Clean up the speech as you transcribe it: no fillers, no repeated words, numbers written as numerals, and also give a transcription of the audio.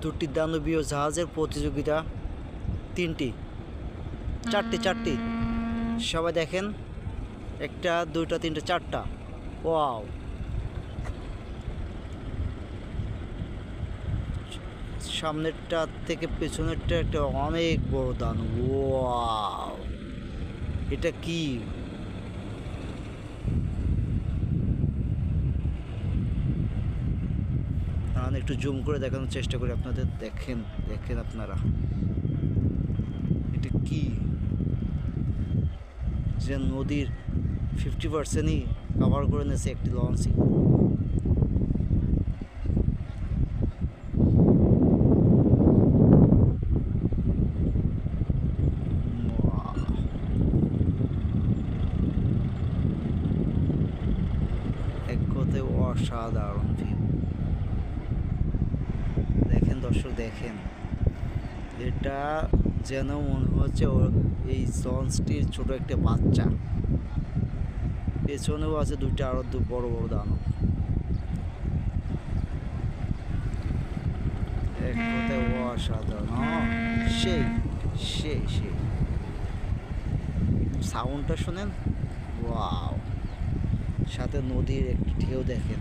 দুটি দানবীয় জাহাজের প্রতিযোগিতা, চারটি সবাই দেখেন, একটা দুইটা তিনটা চারটা। ওয়াও, সামনেরটা থেকে পেছনেরটা একটা অনেক বড় দানব। ওয়াও, এটা কি? আমি একটু জুম করে দেখানোর চেষ্টা করি আপনাদের। দেখেন আপনারা, এটা কি? যে নদীর 50%ই কভার করে নিয়েছে একটি লঞ্চই। এক কথায় অসাধারণ ভিউ। দেখেন দর্শক, দেখেন, এটা যেন মনে হচ্ছে এই লঞ্চটির ছোট একটা বাচ্চা। পেছনেও আছে দুইটা আরো বড় বড় দানব। এক কথায় অসাধারণ। সেই সেই সেই সাউন্ডটা শোনেন। ওয়াও, সাথে নদীর একটি ঢেউ দেখেন।